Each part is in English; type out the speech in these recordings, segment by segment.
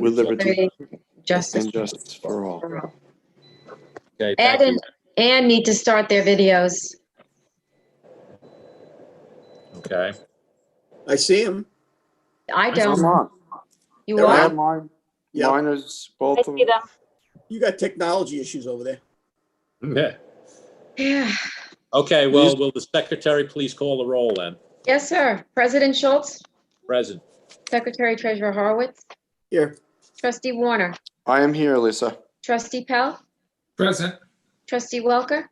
With liberty Justice and justice for all. for all. Okay, Ed thank you. and Ann need to start their videos. Okay. I see him. I I'm don't. on. You They're Yeah, are? mine. Yep. Mine is both I of see them. them. You got technology issues over there. Yeah. Yeah. Okay, well, will the secretary please call the roll then? Yes, sir. President Schultz, Present. Secretary Treasurer Horowitz, Here. Trustee Warner, I am here, Lisa. Trustee Pell, Present. Trustee Welker.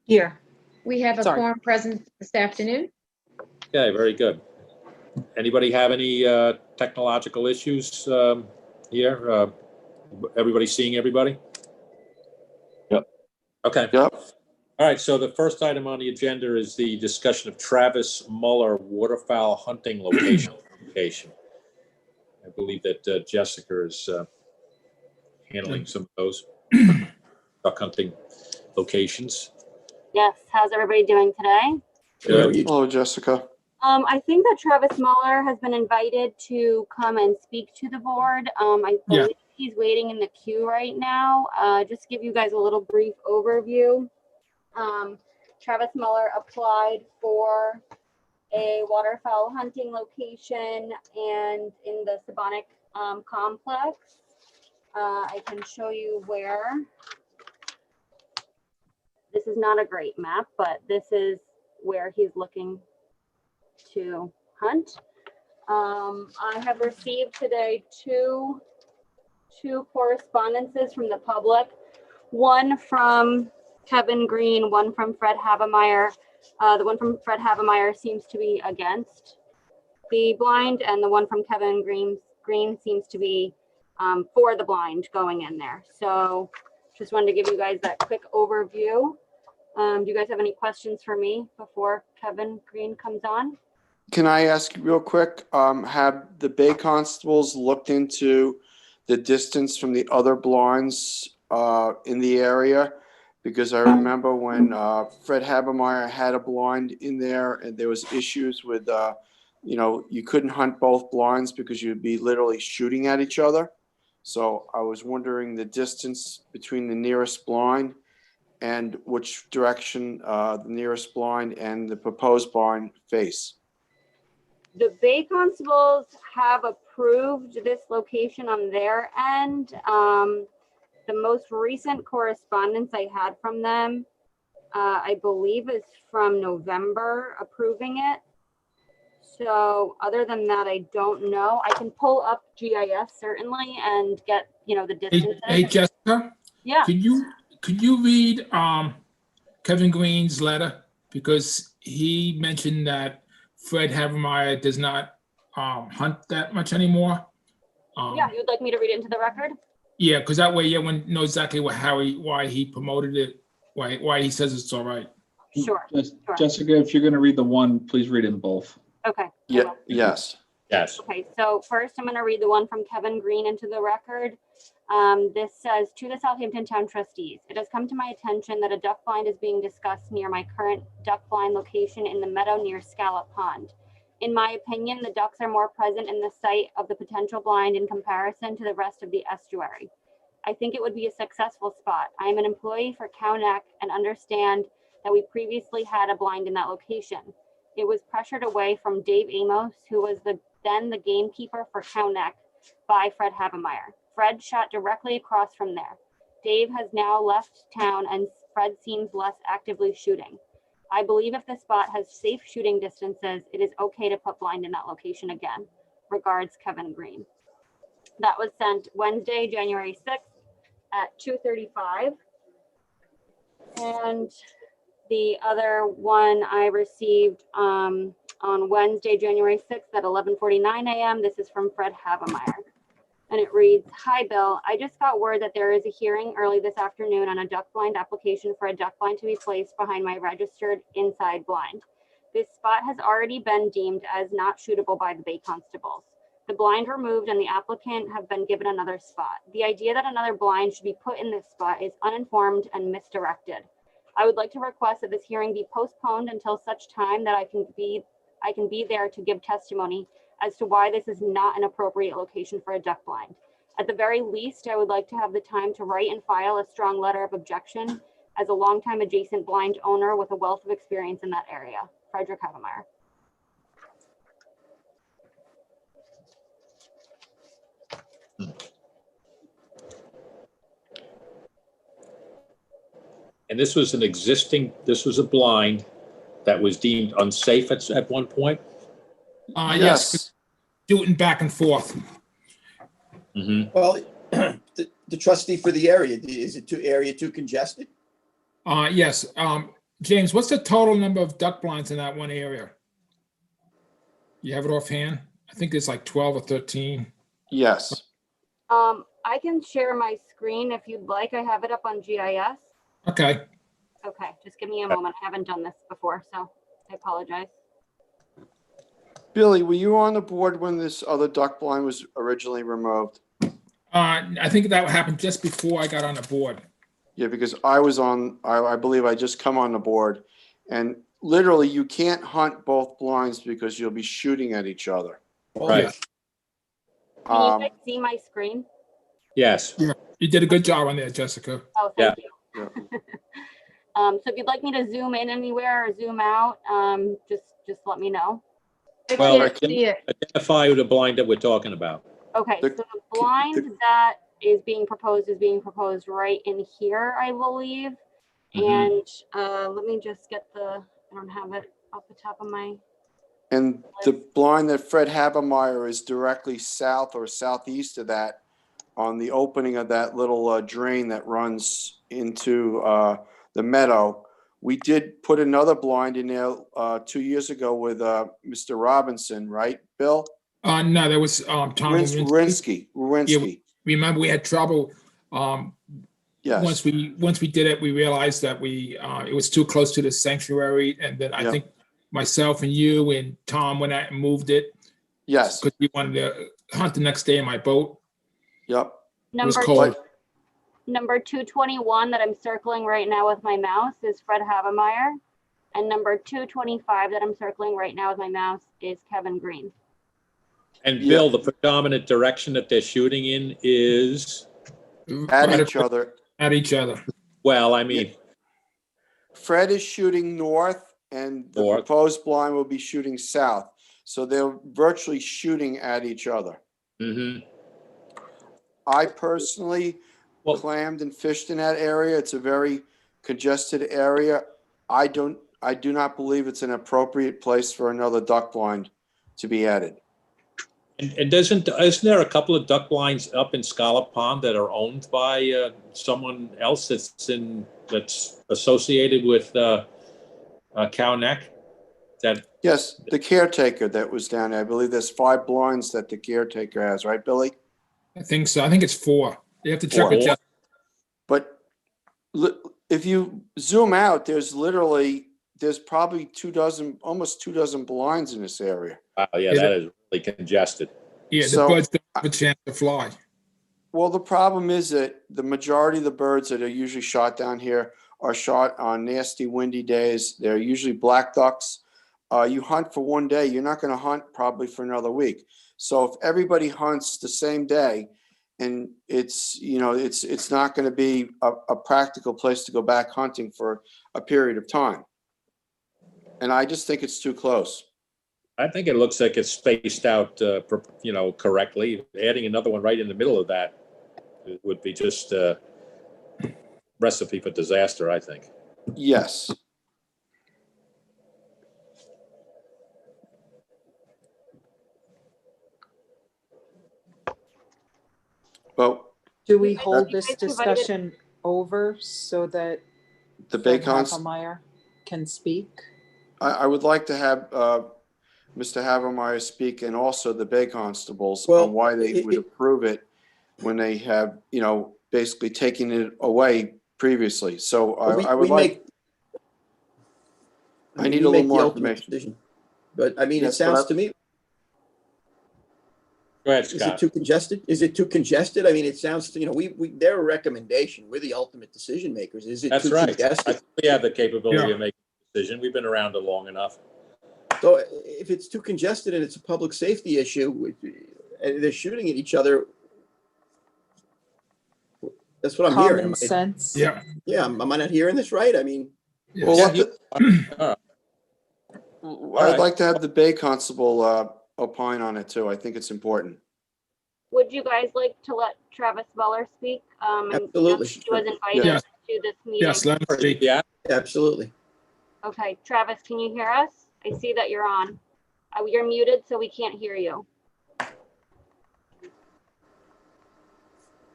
Here. We have a Sorry. quorum present this afternoon. Okay, very good. Anybody have any technological issues here? Everybody seeing everybody? Yep. Okay. Yep. All right, so the first item on the agenda is the discussion of Travis Muller waterfowl hunting location. I believe that Jessica is handling some of those duck hunting locations. Yes, how's everybody doing today? Good. Hello, Jessica. I think that Travis Muller has been invited to come and speak to the board. I Yeah. believe he's waiting in the queue right now. Just to give you guys a little brief overview. Travis Muller applied for a waterfowl hunting location and in the Sabonic complex. I can show you where. This is not a great map, but this is where he's looking to hunt. I have received today two correspondences from the public, one from Kevin Green, one from Fred Havemeyer. The one from Fred Havemeyer seems to be against the blind, and the one from Kevin Green seems to be for the blind going in there. So just wanted to give you guys that quick overview. Do you guys have any questions for me before Kevin Green comes on? Can I ask real quick, have the Bay Constables looked into the distance from the other blinds in the area? Because I remember when Fred Havemeyer had a blind in there and there was issues with, you couldn't hunt both blinds because you'd be literally shooting at each other. So I was wondering the distance between the nearest blind and which direction the nearest blind and the proposed blind face. The Bay Constables have approved this location on their end. The most recent correspondence I had from them, I believe is from November approving it. So other than that, I don't know. I can pull up GIS certainly and get, the distances. Hey, Jessica, Yeah, could you read Kevin Green's letter? Because he mentioned that Fred Havemeyer does not hunt that much anymore. yeah, you'd like me to read it into the record? Yeah, because that way everyone knows exactly why he promoted it, why he says it's all right. Sure. Sure. Jessica, if you're going to read the one, please read in both. Okay. I Yeah, will. yes. Yes. Okay, so first I'm going to read the one from Kevin Green into the record. This says, to the Southampton Town trustees, it has come to my attention that a duck blind is being discussed near my current duck blind location in the meadow near Scallop Pond. In my opinion, the ducks are more present in the site of the potential blind in comparison to the rest of the estuary. I think it would be a successful spot. I am an employee for Cow Neck and understand that we previously had a blind in that location. It was pressured away from Dave Amos, who was then the gamekeeper for Cow Neck, by Fred Havemeyer. Fred shot directly across from there. Dave has now left town and Fred seems less actively shooting. I believe if the spot has safe shooting distances, it is okay to put blind in that location again. Regards, Kevin Green. That was sent Wednesday, January 6th at 2:35. And the other one I received on Wednesday, January 6th at 11:49 a.m. This is from Fred Havemeyer. And it reads, hi, Bill. I just got word that there is a hearing early this afternoon on a duck blind application for a duck blind to be placed behind my registered inside blind. This spot has already been deemed as not shootable by the Bay Constables. The blind removed and the applicant have been given another spot. The idea that another blind should be put in this spot is uninformed and misdirected. I would like to request that this hearing be postponed until such time that I can be there to give testimony as to why this is not an appropriate location for a duck blind. At the very least, I would like to have the time to write and file a strong letter of objection as a longtime adjacent blind owner with a wealth of experience in that area. Frederick Havemeyer. And this was this was a blind that was deemed unsafe at one point? Yes, shooting back and forth. Mm-hmm. Well, the trustee for the area, is it area too congested? Yes, James, what's the total number of duck blinds in that one area? You have it offhand? I think there's like 12 or 13. Yes. I can share my screen if you'd like. I have it up on GIS. Okay. Okay, just give me a moment. I haven't done this before, so I apologize. Billy, were you on the board when this other duck blind was originally removed? I think that happened just before I got on the board. Yeah, because I was on, I believe I just come on the board, and literally you can't hunt both blinds because you'll be shooting at each other. Right. Can you guys see my screen? Yes. Yeah, you did a good job on there, Jessica. Oh, thank you. Yeah. So if you'd like me to zoom in anywhere or zoom out, just let me know. I Well, can't see it. Identify the blind that we're talking about. Okay, The- so the blind that is being proposed right in here, I believe. Mhm. And let me just get I don't have it off the top of my, And the blind that Fred Habermeyer is directly south or southeast of that, on the opening of that little drain that runs into the meadow. We did put another blind in there 2 years ago with Mr. Robinson, right, Bill? No, there was Tom Wawrinski. Wawrinski. Remember, we had trouble. Yes. Once we did it, we realized that it was too close to the sanctuary, and then I Yep. think myself and you and Tom went out and moved it Yes. because we wanted to hunt the next day in my boat. Yep. It was number cold. number 221 that I'm circling right now with my mouse is Fred Havemeyer. And number 225 that I'm circling right now with my mouse is Kevin Green. And Yeah. Bill, the predominant direction that they're shooting in is, At Right each other. At each other. well, I mean, Fred is shooting north, and the North. proposed blind will be shooting south. So they're virtually shooting at each other. mhm. I personally Well- clammed and fished in that area. It's a very congested area. I do not believe it's an appropriate place for another duck blind to be added. And isn't there a couple of duck blinds up in Scallop Pond that are owned by someone else that's associated with Cow Neck? That Yes, the caretaker that was down there. I believe there's 5 blinds that the caretaker has, right, Billy? I think so. I think it's 4. You have to check Four. with Jeff. But if you zoom out, there's probably almost 24 blinds in this area. wow, yeah, that is really congested. Yeah, the So, birds don't have a chance to fly. Well, the problem is that the majority of the birds that are usually shot down here are shot on nasty windy days. They're usually black ducks. You hunt for one day, you're not going to hunt probably for another week. So if everybody hunts the same day, and it's not going to be a practical place to go back hunting for a period of time. And I just think it's too close. I think it looks like it's spaced out, correctly. Adding another one right in the middle of that would be just a recipe for disaster, I think. Yes. Well, Do we Guys, hold you this guys provided- discussion over so that the Fred Bacons, Havemeyer can speak? I would like to have Mr. Havermeyer speak, and also the Bay Constables Well, on why they would approve it when they have, basically taken it away previously. So I would like, I need a little more information. But I mean, it Yes, but sounds I- to me, Go ahead, is it Scott. too congested? Is it too congested? I mean, it sounds to, they're a recommendation. We're the ultimate decision makers. Is it That's too right. I congested? think we have the capability Yeah. of making a decision. We've been around it long enough. So if it's too congested and it's a public safety issue, and they're shooting at each other, that's what I'm hearing. Common sense. Yeah. Yeah, am I not hearing this right? I mean, Well, Yeah, let you- the- all I'd right. like to have the Bay Constable opine on it too. I think it's important. Would you guys like to let Travis Muller speak? Absolutely. He was invited Yes. to this meeting. Yes, let him speak. Yeah, absolutely. Okay, Travis, can you hear us? I see that you're on. You're muted, so we can't hear you.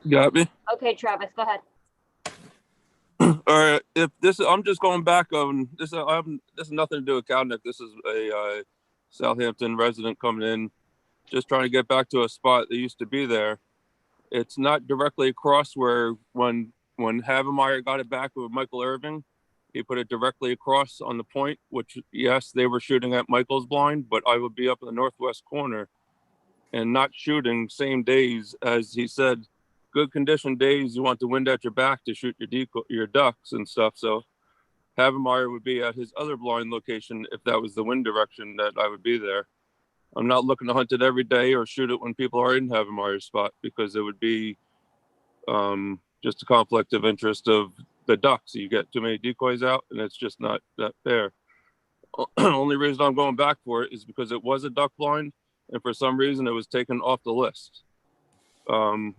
Got me. Okay, Travis, go ahead. All right. If this, I'm just going back on this. This has nothing to do with Calnick. This is a Southampton resident coming in, just trying to get back to a spot that used to be there. It's not directly across where when Havemeyer got it back with Michael Irving, he put it directly across on the point. Which yes, they were shooting at Michael's blind, but I would be up in the northwest corner, and not shooting same days as he said. Good condition days, you want the wind at your back to shoot your ducks and stuff. So Havemeyer would be at his other blind location if that was the wind direction that I would be there. I'm not looking to hunt it every day or shoot it when people are in Havemeyer's spot, because it would be just a conflict of interest of the ducks. You get too many decoys out and it's just not that fair. Only reason I'm going back for it is because it was a duck blind and for some reason it was taken off the list.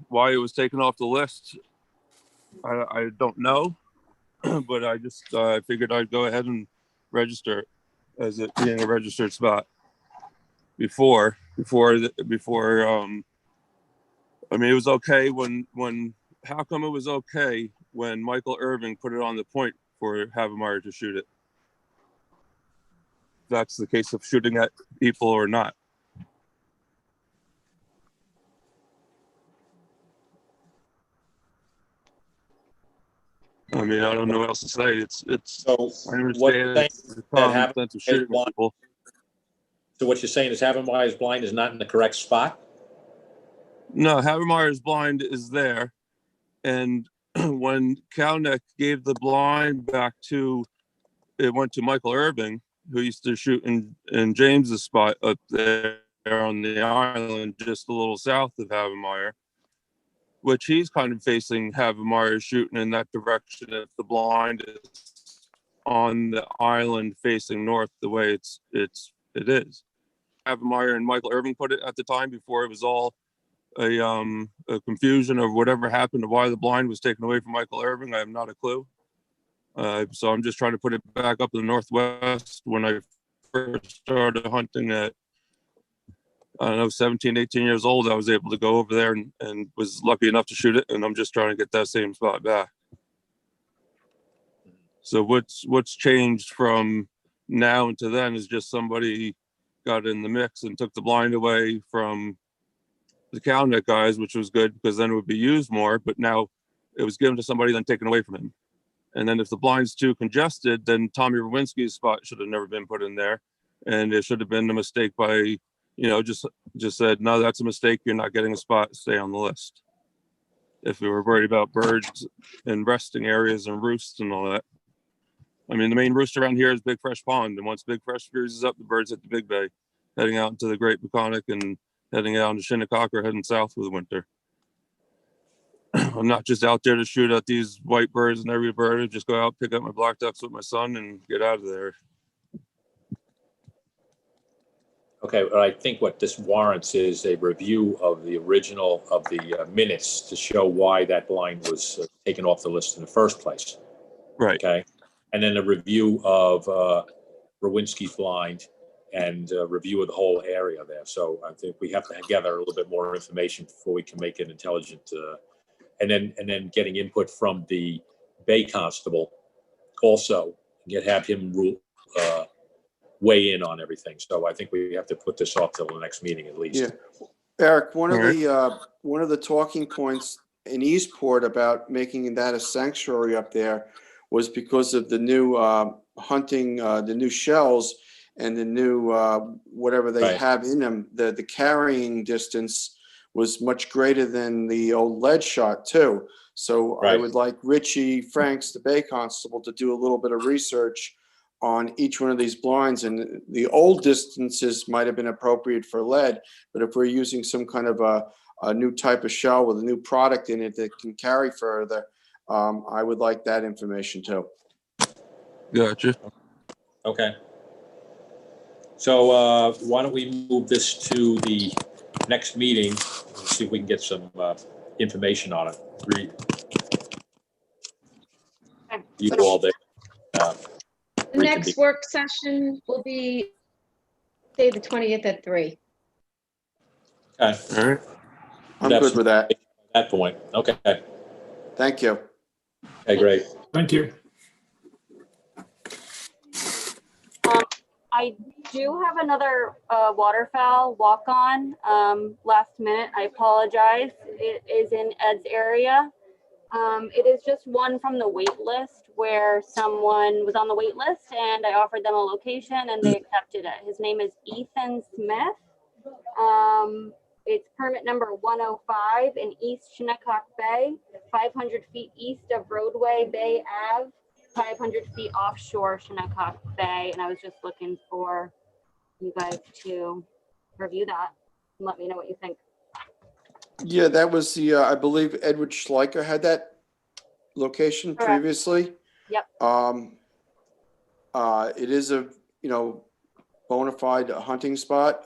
Why it was taken off the list, I don't know, but I just figured I'd go ahead and register it as it being a registered spot before. I mean, it was okay when how come it was okay when Michael Irving put it on the point for Havemeyer to shoot it? That's the case of shooting at people or not. I mean, I don't know what else to say. It's. so I what understand you're it's the saying, common sense of shooting at people. so what you're saying is Havenmeyer's blind is not in the correct spot? No, Havermeyer's blind is there, and when Calnick gave the blind back to, it went to Michael Irving, who used to shoot in James's spot up there on the island, just a little south of Havemeyer, which he's kind of facing Havemeyer shooting in that direction if the blind is on the island facing north the way it is. Havemeyer and Michael Irving put it at the time before it was all a confusion of whatever happened to why the blind was taken away from Michael Irving. I have not a clue. So I'm just trying to put it back up in the northwest. When I first started hunting at, I don't know, 17, 18 years old, I was able to go over there and was lucky enough to shoot it. And I'm just trying to get that same spot back. So what's changed from now until then is just somebody got in the mix and took the blind away from the Calnick guys, which was good because then it would be used more. But now it was given to somebody, then taken away from him. And then if the blind's too congested, then Tommy Rowinski's spot should have never been put in there. And it should have been a mistake by, just said, no, that's a mistake. You're not getting a spot. Stay on the list. If we were worried about birds and resting areas and roosts and all that. I mean, the main roost around here is Big Fresh Pond. And once Big Fresh freezes up, the birds hit the Big Bay, heading out into the Great Peconic and heading out into Shinnecock or heading south for the winter. I'm not just out there to shoot at these white birds and every bird. I just go out, pick up my black ducks with my son and get out of there. Okay, but I think what this warrants is a review of the original of the minutes to show why that blind was taken off the list in the first place. Right. Okay, and then a review of Rowinski's blind and a review of the whole area there. So I think we have to gather a little bit more information before we can make an intelligent, and then getting input from the Bay Constable also, have him weigh in on everything. So I think we have to put this off till the next meeting at least. Yeah, Eric, one of the talking points in Eastport about making that a sanctuary up there was because of the new hunting, the new shells and the new whatever they have in them. The carrying distance was much greater than the old lead shot too. So I would like Richie Franks, the Bay Constable, to do a little bit of research on each one of these blinds, and the old distances might have been appropriate for lead, but if we're using some kind of a new type of shell with a new product in it that can carry further, I would like that information too. Gotcha. Okay. So why don't we move this to the next meeting and see if we can get some information on it. You all day. The next work session will be, say, the 20th at 3. Okay. All right. I'm That's good with that. that point. Okay. Thank you. Okay, great. Thank you. I do have another waterfowl walk-on last minute. I apologize. It is in Ed's area. It is just one from the wait list where someone was on the wait list and I offered them a location and they accepted it. His name is Ethan Smith. It's permit number 105 in East Shinnecock Bay, 500 feet east of Roadway Bay Ave, 500 feet offshore Shinnecock Bay. And I was just looking for you guys to review that and let me know what you think. Yeah, that was the, I believe Edward Schleicher had that location Correct. previously. Yep. It is a, bona fide hunting spot,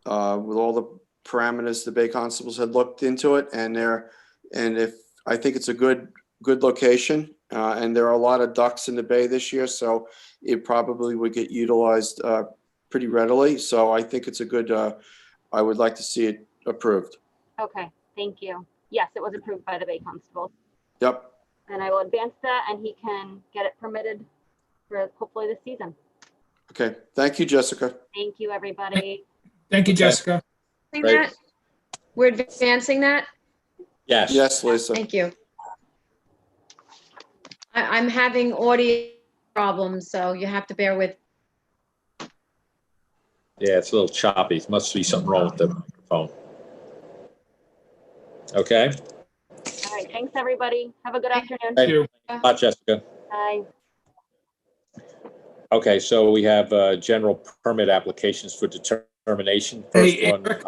with all the parameters the Bay Constables had looked into it, and I think it's a good location, and there are a lot of ducks in the bay this year, so it probably would get utilized pretty readily. So I think it's a good, I would like to see it approved. Okay, thank you. Yes, it was approved by the Bay Constables. Yep. And I will advance that and he can get it permitted for hopefully this season. Okay. Thank you, Jessica. Thank you, everybody. Thank you, Okay. Jessica. Great. We're advancing that? Yes. Yes, Lisa. Thank you. I'm having audio problems, so you have to bear with. Yeah, it's a little choppy. Must be something wrong with the microphone. Okay. All right, thanks, everybody. Have a good afternoon. Thank you. Thanks a lot, Jessica. Bye. Okay, so we have general permit applications for determination. First Hey, one. Eric.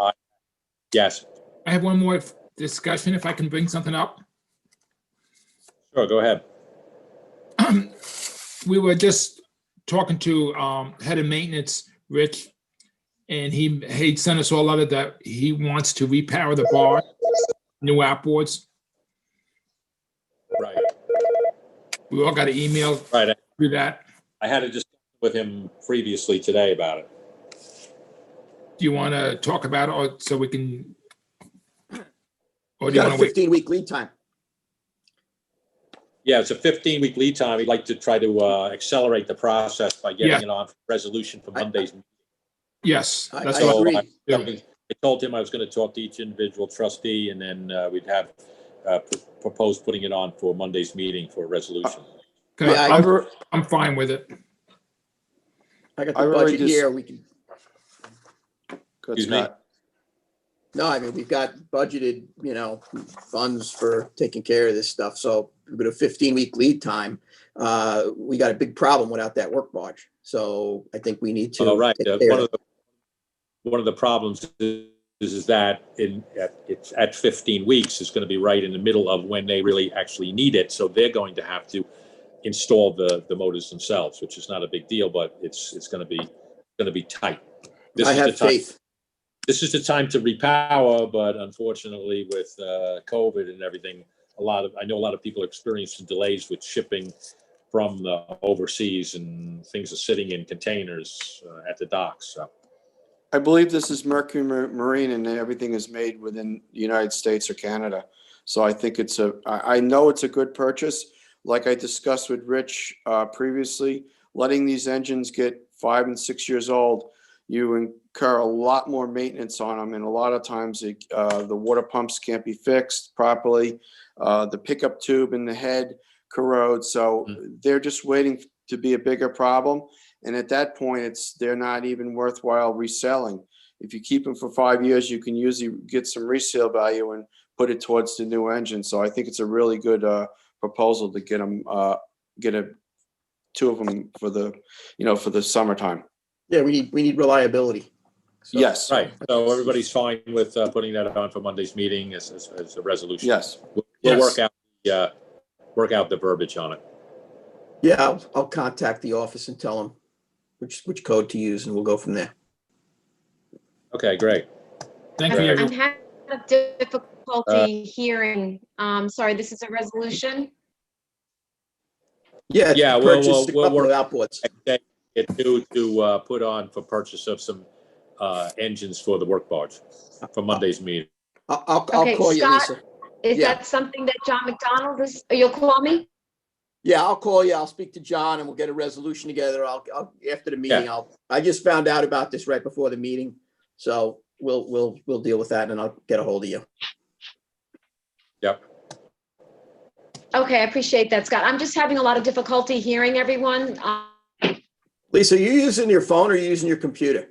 Yes, I have one more discussion, if I can bring something up. sure, go ahead. We were just talking to head of maintenance, Rich, and he sent us all a letter that he wants to repower the bar, new outboards. Right, We all got an email right. through that. I had a discussion with him previously today about it. Do you want to talk about it, or so we can? Or We do you got want a to wait? 15-week lead time. Yeah, it's a 15-week lead time. We'd like to try to accelerate the process by getting Yeah. it on for resolution for Monday's. Yes, I that's So agree. I told him I was going to talk to each individual trustee, and then we'd have proposed putting it on for Monday's meeting for a resolution. okay. Yeah, I'm fine with it. I got I've the already budget here. We can, Good, Excuse me? Scott. no, I mean, we've got budgeted, funds for taking care of this stuff. So with a 15-week lead time, we got a big problem without that work barge. So I think we need to Oh, right. take care of it. One of the problems is that it's at 15 weeks is going to be right in the middle of when they really actually need it. So they're going to have to install the motors themselves, which is not a big deal, but it's going to be tight. I have faith. This is the time to repower, but unfortunately with COVID and everything, I know a lot of people are experiencing delays with shipping from the overseas, and things are sitting in containers at the docks. So. I believe this is Mercury Marine, and everything is made within the United States or Canada. So I think I know it's a good purchase. Like I discussed with Rich previously, letting these engines get 5 and 6 years old, you incur a lot more maintenance on them. And a lot of times the water pumps can't be fixed properly. The pickup tube in the head corrodes. So they're just waiting to be a bigger problem. And at that point, they're not even worthwhile reselling. If you keep them for 5 years, you can usually get some resale value and put it towards the new engine. So I think it's a really good proposal to get them, get a two of them for the, for the summertime. Yeah, we need reliability. So- Yes. Right, so everybody's fine with putting that on for Monday's meeting as a resolution? Yes. We'll Yes. work out the verbiage on it. Yeah, I'll contact the office and tell them which code to use, and we'll go from there. Okay, great. Thank you. I'm having difficulty hearing. Sorry, this is a resolution? Yeah, Yeah, to we'll- purchase a we'll couple of work- outboards. Get due to put on for purchase of some engines for the work barge for Monday's meeting. I'll Okay, call you, Scott, Lisa. Is Yeah. that something that John McDonald is, you'll call me? Yeah, I'll call you. I'll speak to John and we'll get a resolution together. I'll after the meeting, I just found out about this right before the meeting. So we'll deal with that and I'll get a hold of you. Yep. Okay, I appreciate that, Scott. I'm just having a lot of difficulty hearing everyone. Lisa, you using your phone or you using your computer?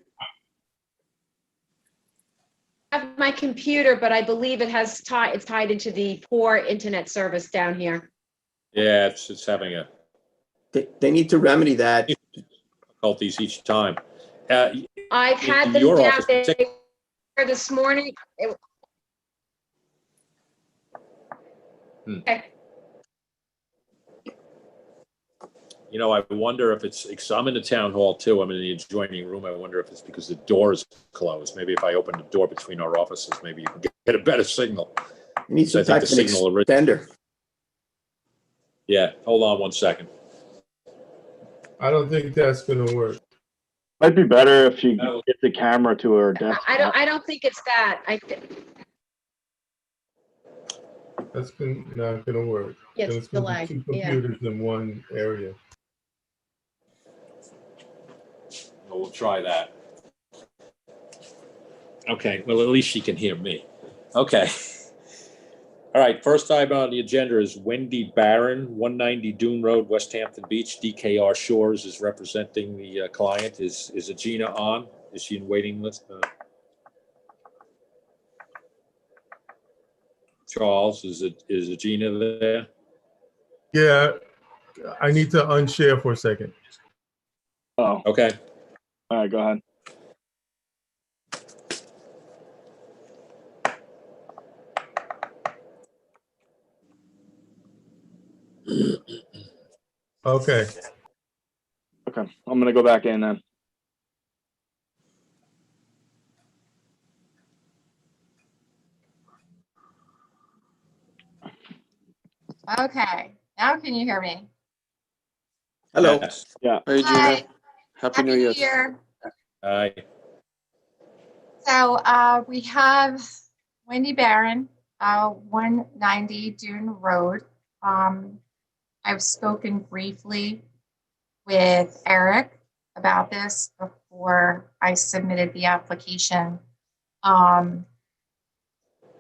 I have my computer, but I believe it's tied into the poor internet service down here. Yeah, it's having a They need to remedy that. difficulties each time. I've had in them your down office, there this morning. Okay. I wonder if it's, I'm in the town hall too. I'm in the adjoining room. I wonder if it's because the door is closed. Maybe if I open the door between our offices, maybe you can get a better signal. You need some I think type the of an signal extender. Yeah, hold on one second. I don't think that's gonna work. Might be better if you No. get the camera to her desk. I don't think it's that. That's not gonna work. It's There's gonna delay, be two yeah. computers in one area. We'll try that. Okay, well, at least she can hear me. Okay. All right, first item on the agenda is Wendy Barron, 190 Dune Road, West Hampton Beach. DKR Shores is representing the client. Is Agina on? Is she in waiting list? Charles, is Agina there? Yeah, I need to unshare for a second. Oh, Okay. all right, go ahead. Okay. Okay, I'm gonna go back in then. Okay, now can you hear me? Hello. Yes. Hey, Hi. Gina. Happy New Year. Year. Aye. So we have Wendy Barron, 190 Dune Road. I've spoken briefly with Eric about this before I submitted the application.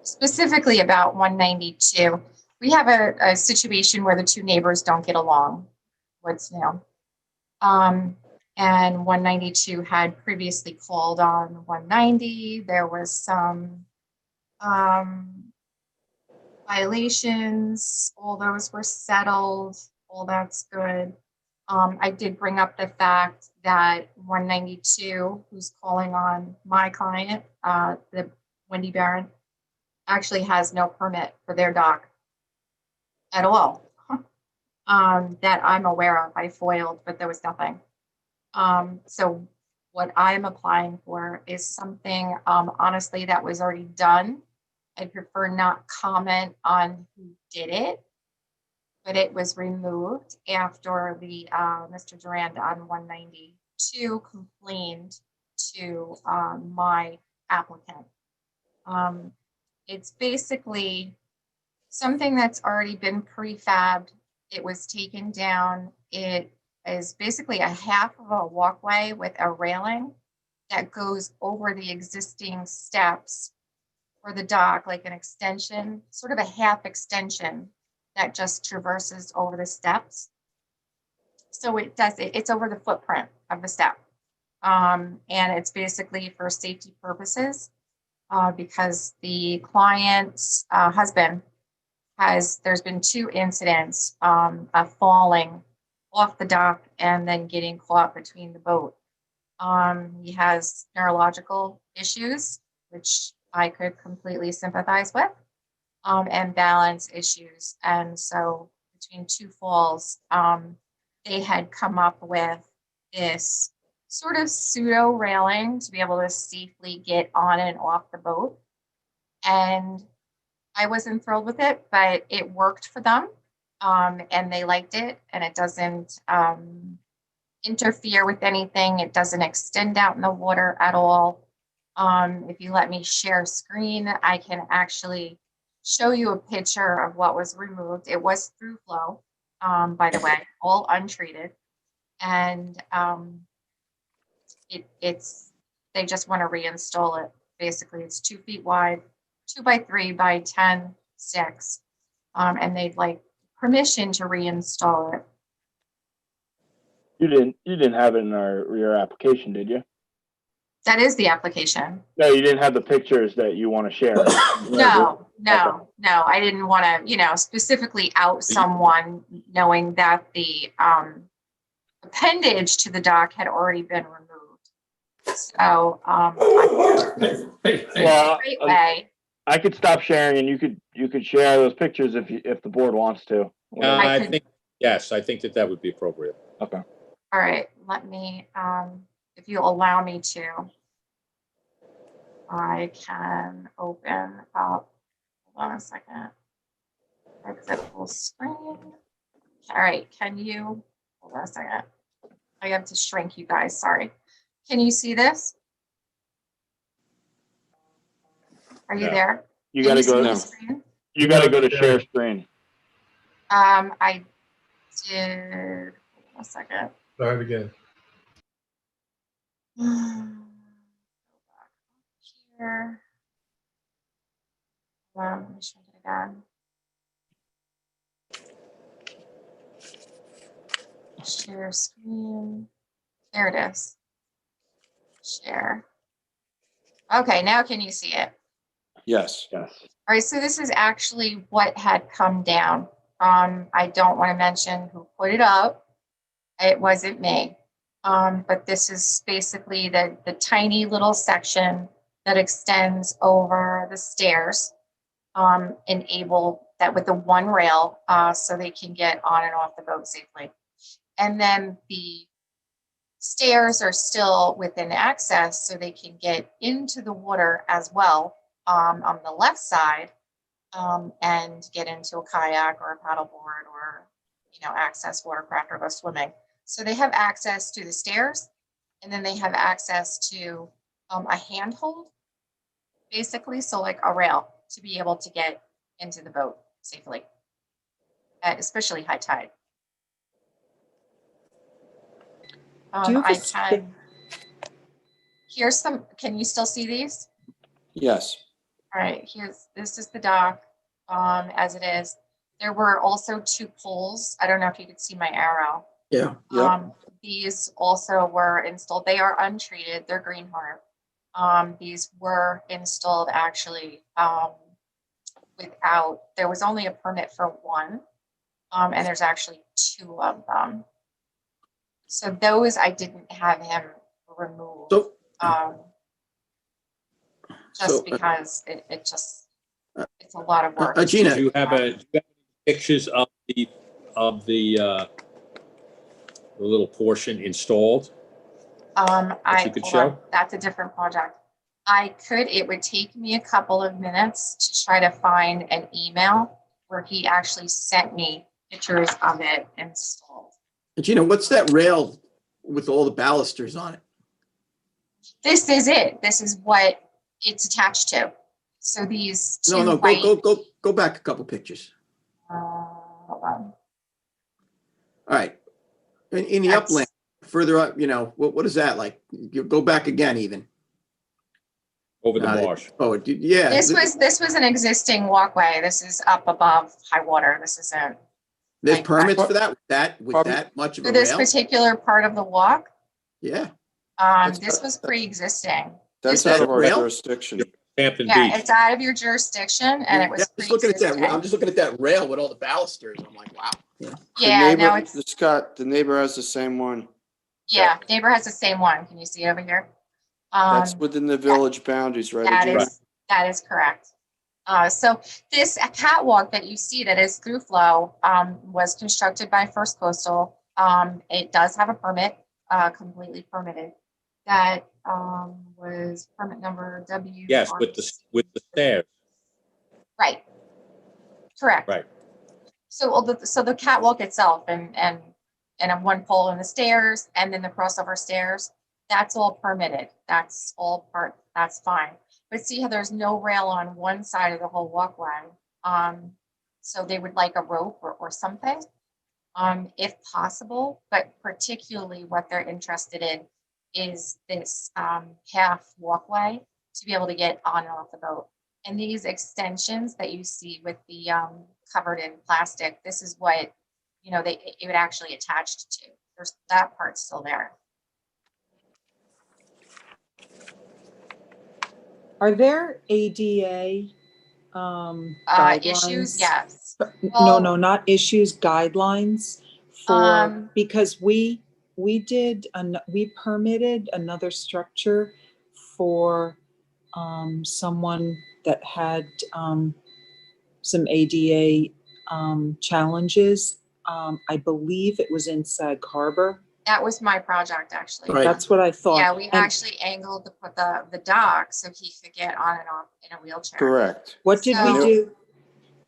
Specifically about 192. We have a situation where the two neighbors don't get along. What's new? And 192 had previously called on 190. There was some violations. All those were settled. All that's good. I did bring up the fact that 192, who's calling on my client, the Wendy Barron, actually has no permit for their dock at all. That I'm aware of. I foiled, but there was nothing. So what I'm applying for is something, honestly, that was already done. I'd prefer not comment on who did it, but it was removed after the Mr. Durand on 192 complained to my applicant. It's basically something that's already been prefabbed. It was taken down. It is basically a half of a walkway with a railing that goes over the existing steps for the dock, like an extension, sort of a half extension that just traverses over the steps. So it's over the footprint of the step. And it's basically for safety purposes because the client's husband there's been 2 incidents of falling off the dock and then getting caught between the boat. He has neurological issues, which I could completely sympathize with, and balance issues. And so between two falls, they had come up with this sort of pseudo railing to be able to safely get on and off the boat. And I wasn't thrilled with it, but it worked for them. And they liked it, and it doesn't interfere with anything. It doesn't extend out in the water at all. If you let me share screen, I can actually show you a picture of what was removed. It was through flow, by the way, all untreated. And they just want to reinstall it. Basically, it's 2 feet wide, 2 by 3 by 10, 6. And they'd like permission to reinstall it. You didn't have it in your application, did you? That is the application. No, you didn't have the pictures that you want to share. No, I didn't want to, specifically out someone knowing that the appendage to the dock had already been removed. So, Well, great way. I could stop sharing, and you could share those pictures if the board wants to. I think, yes, I think that would be appropriate. Okay. All right, let me, if you allow me to, I can open up, hold on a second, exit full screen. All right, can you, hold on a second. I have to shrink you guys, sorry. Can you see this? Are you there? You gotta go to to screen. You gotta go to share screen. I did, hold on a second. Start again. Go back here. Let me shrink it again. Share screen. There it is. Share. Okay, now can you see it? Yes. Yes. All right, so this is actually what had come down. I don't want to mention who put it up. It wasn't me. But this is basically the tiny little section that extends over the stairs, enable that with the one rail, so they can get on and off the boat safely. And then the stairs are still within access, so they can get into the water as well, on the left side, and get into a kayak or a paddleboard or, access watercraft or go swimming. So they have access to the stairs, and then they have access to a handhold, basically, so like a rail to be able to get into the boat safely, especially high tide. Do you have I a can, here's some, can you still see these? Yes. All right, this is the dock as it is. There were also 2 poles. I don't know if you could see my arrow. Yeah. Yep. These also were installed. They are untreated. They're green heart. These were installed actually without, there was only a permit for 1, and there's actually 2 of them. So those I didn't have him remove, So, just because it's a lot of work. Gina, Do you have pictures of the little portion installed? You could hold show? on, that's a different project. It would take me a couple of minutes to try to find an email where he actually sent me pictures of it installed. Gina, what's that rail with all the balusters on it? This is it. This is what it's attached to. So these 2 No, white. go back a couple pictures. Hold on. All right. In the upland, further up, what is that like? You go back again, even. Over the marsh. Yeah. This was an existing walkway. This is up above high water. This isn't. There's permits for that with that much of a For this rail? particular part of the walk. Yeah. This was pre-existing. That's This out of our rail? jurisdiction. Hampton Yeah, Beach. it's out of your jurisdiction and it was. Yeah, just looking at that, pre-existing. I'm just looking at that rail with all the balusters. I'm like, wow. Yeah. Yeah, no, it's, The neighbor has the same one. yeah, neighbor has the same one. Can you see it over here? That's within the village boundaries, right? That Adrian? that is correct. So this catwalk that you see that is through flow was constructed by First Coastal. It does have a permit, completely permitted. That was permit number W. Yes, with the stairs. Right. Correct. Right. So the catwalk itself and a one pole and the stairs and then the crossover stairs, that's all permitted. That's all that's fine. But see how there's no rail on one side of the whole walkway. So they would like a rope or something, if possible, but particularly what they're interested in is this half walkway to be able to get on and off the boat. And these extensions that you see with the covered in plastic, this is what, it would actually attach to. There's that part still there. Are there ADA guidelines? Issues, yes. No, not issues, guidelines for, because we permitted another structure for someone that had some ADA challenges. I believe it was in Sag Harbor. That was my project, actually. Right. That's what I thought. Yeah, we actually angled to put the dock so he could get on and off in a wheelchair. Correct. What did we So- do?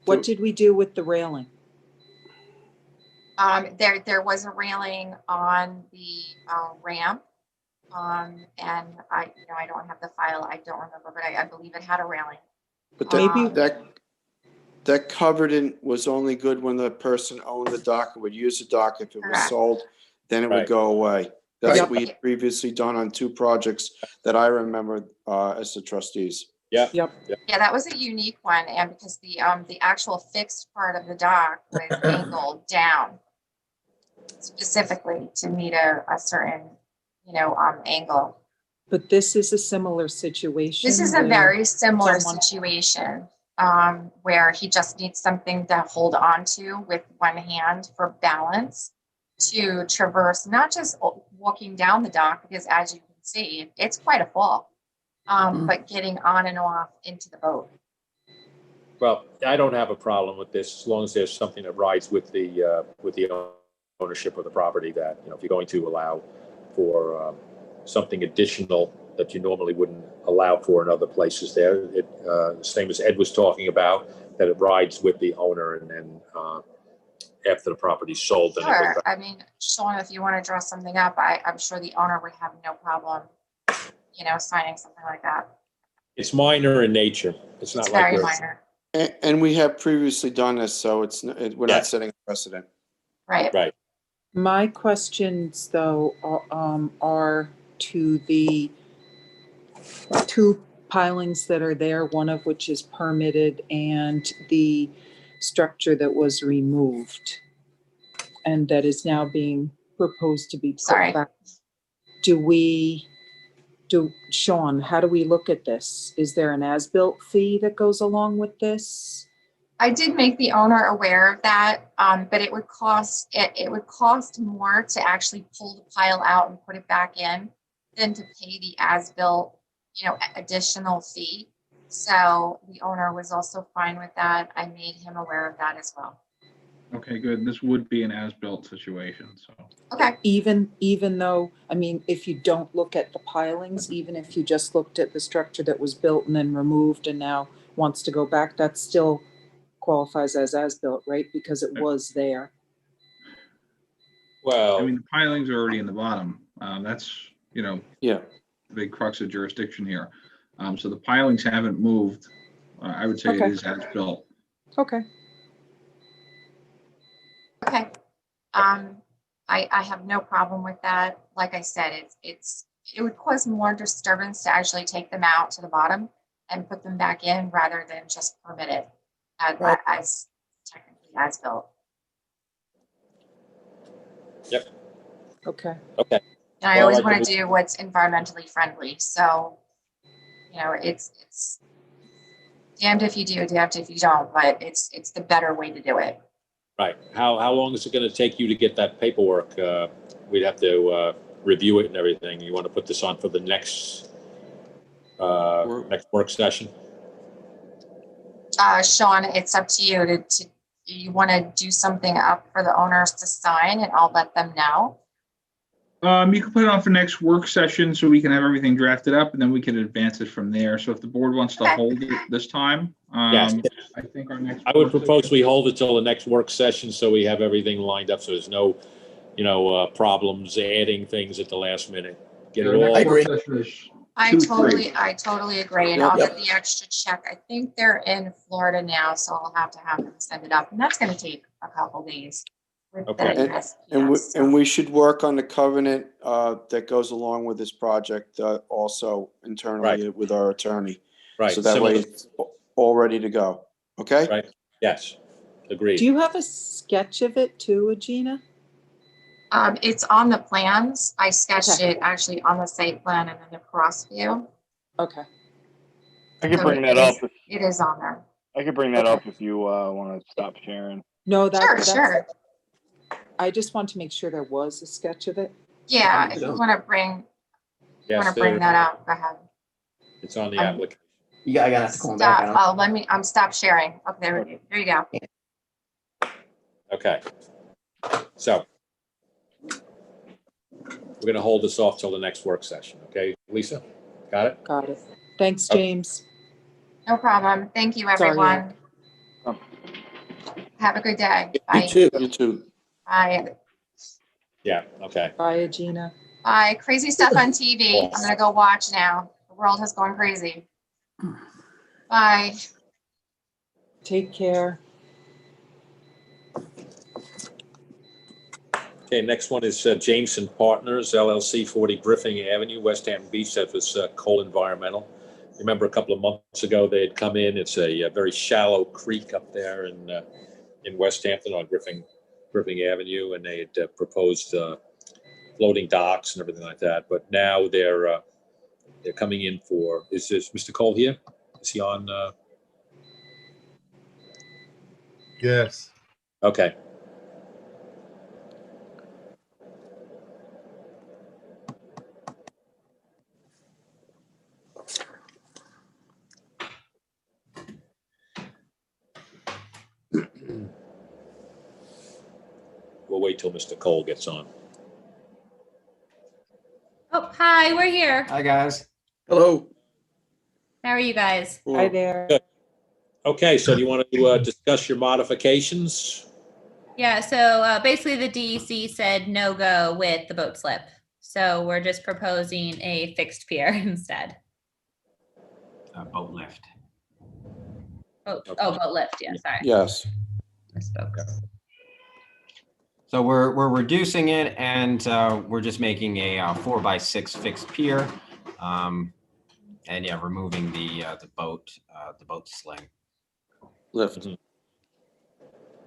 What did we do with the railing? There was a railing on the ramp. And I don't have the file. I don't remember, but I believe it had a railing. But Maybe- that covered in was only good when the person owned the dock and would use the dock. If it was Correct. sold, then it would Right. go away. That's Yep. what we had previously done on 2 projects that I remember as the trustees. Yeah. Yep. Yeah, that was a unique one, and because the actual fixed part of the dock was angled down specifically to meet a certain, angle. But this is a similar situation. This is a where very similar someone- situation, where he just needs something to hold on to with one hand for balance to traverse, not just walking down the dock, because as you can see, it's quite a fall, but getting on and off into the boat. Well, I don't have a problem with this as long as there's something that rides with the ownership of the property that, if you're going to allow for something additional that you normally wouldn't allow for in other places there. Same as Ed was talking about, that it rides with the owner and then after the property's sold. Then it goes Sure. back. I mean, Sean, if you want to draw something up, I'm sure the owner would have no problem, signing something like that. It's minor in nature. It's not It's like very we're, minor, And we have previously done this, so we're Yeah. not setting a precedent. right? right. My questions, though, are to the 2 pilings that are there, one of which is permitted, and the structure that was removed and that is now being proposed to be put Sorry. back. Sean, how do we look at this? Is there an as-built fee that goes along with this? I did make the owner aware of that, but it would cost more to actually pull the pile out and put it back in than to pay the as-built, additional fee. So the owner was also fine with that. I made him aware of that as well. Okay, good. This would be an as-built situation, so. Okay. Even though, if you don't look at the pilings, even if you just looked at the structure that was built and then removed and now wants to go back, that still qualifies as built, right? Because it was there. Well, The pilings are already in the bottom. That's, Yeah. the big crux of jurisdiction here. So the pilings haven't moved. I would say it Okay. is as-built. Okay. Okay. I have no problem with that. Like I said, it would cause more disturbance to actually take them out to the bottom and put them back in rather than just permit it as technically as built. yep. Okay. Okay. And I Well, always I want can- to do what's environmentally friendly. So, it's damned if you do, damned if you don't, but it's the better way to do it. Right. How long is it going to take you to get that paperwork? We'd have to review it and everything. You want to put this on for the next work session? Sean, it's up to you to you want to do something up for the owners to sign, and I'll let them know. You can put it on for next work session so we can have everything drafted up, and then we can advance it from there. So if the board wants to Okay. hold it this time, Yes. I think our next. I would work propose session- we hold it till the next work session so we have everything lined up, so there's no, problems adding things at the last minute. Get it Our next all. I agree. work session is I 2/3. totally agree, and Yep. I'll get the extra check. I think they're in Florida now, so I'll have them send it up, and that's going to take a couple days. With the Okay. USPS And stuff. we should work on the covenant that goes along with this project also internally with our attorney. Right. So that way it's all ready to go. Okay? Right. Yes. Agreed. Do you have a sketch of it too, Gina? It's on the plans. I sketched Okay. it actually on the site plan and then the cross view. Okay. I can So bring it that up. is- It is on there. I can bring that up if you want to stop sharing. No, Sure. I just want to make sure there was a sketch of it. Yeah, if you want to bring Yes, that up, go ahead. it's on the I'm- application. Yeah, I gotta have to call him back. I Stop. don't- I'm stop sharing. Okay, there you go. Okay. So we're going to hold this off till the next work session. Okay, Lisa? Got it? Got it. Thanks, Okay. James. No problem. Thank you, Sorry, everyone. Have a good day. You Bye. too. You too. Bye. Yeah, okay. Bye, Gina. Bye. Crazy stuff on TV. I'm gonna go watch now. The world has gone crazy. Bye. Take care. Okay, next one is Jameson Partners, LLC, 40 Griffin Avenue, West Hampton Beach. That was Cole Environmental. Remember a couple of months ago, they had come in. It's a very shallow creek up there in West Hampton on Griffin Avenue, and they had proposed floating docks and everything like that. But now they're coming in for, is Mr. Cole here? Is he on? Yes. Okay. We'll wait till Mr. Cole gets on. Oh, hi, we're here. Hi, guys. Hello. How are you guys? Hi there. Good. Okay, so do you want to discuss your modifications? Yeah, so basically the DEC said no go with the boat slip. So we're just proposing a fixed pier instead. Boat lift. Boat lift, yeah, sorry. Yes. Misspoke. So we're reducing it, and we're just making a 4x6 fixed pier, and yeah, removing the boat sling. Lift. Mhm.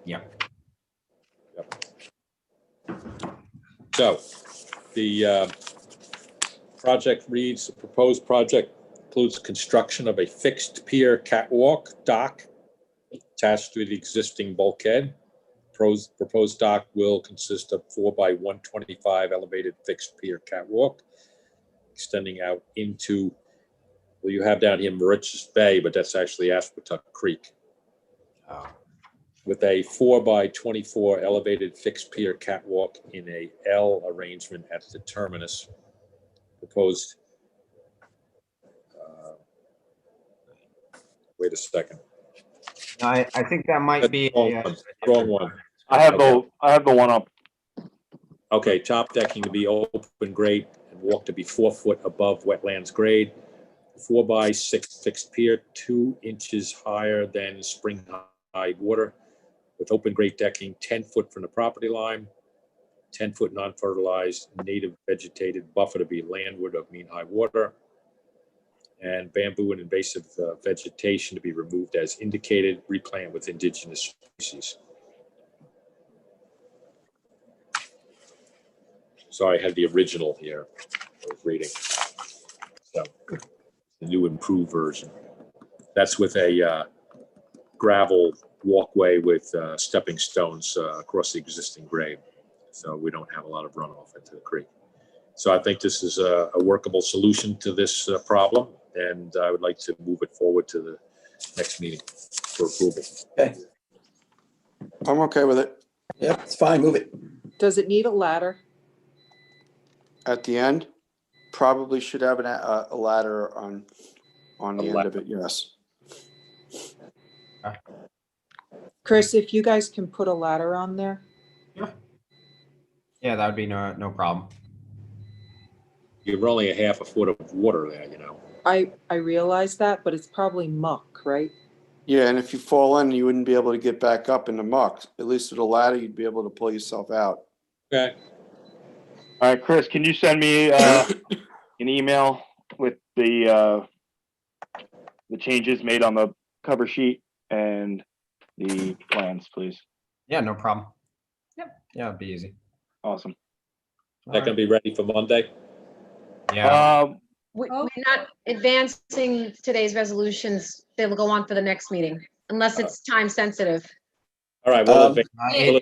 Yep. So the project reads, the proposed project includes construction of a fixed pier catwalk dock attached to the existing bulkhead. Proposed dock will consist of 4x125 elevated fixed pier catwalk extending out into, well, you have down here Mauritius Bay, but that's actually Aspetuck Creek. Oh. With a 4x24 elevated fixed pier catwalk in a L arrangement at the terminus. Proposed, wait a second. I think that might be Wrong one. I have the one up. Okay, top decking to be open grade and walk to be 4 foot above wetlands grade. 4x6 fixed pier, 2 inches higher than spring high water, with open grade decking 10 foot from the property line, 10 foot non-fertilized native vegetated buffer to be landward of mean high water, and bamboo and invasive vegetation to be removed as indicated, replant with indigenous species. Sorry, I had the original here. I was reading. So, the new improved version. That's with a gravel walkway with stepping stones across the existing grade. So we don't have a lot of runoff into the creek. So I think this is a workable solution to this problem, and I would like to move it forward to the next meeting for approval. Okay. I'm okay with it. Yep, it's fine. Move it. Does it need a ladder? At the end, probably should have a ladder on the A end of it, yes. Chris, if you guys can put a ladder on there? Yeah, that would be no problem. You're only a half a foot of water there, you know. I realize that, but it's probably muck, right? Yeah, and if you fall in, you wouldn't be able to get back up in the muck. At least with a ladder, you'd be able to pull yourself out. Okay. All right, Chris, can you send me an email with the changes made on the cover sheet and the plans, please? Yeah, no problem. Yep. Yeah, it'd be easy. Awesome. Is that going to be ready for Monday? Yeah. We're not advancing today's resolutions. They will go on for the next meeting, unless it's time sensitive. All right. Well, It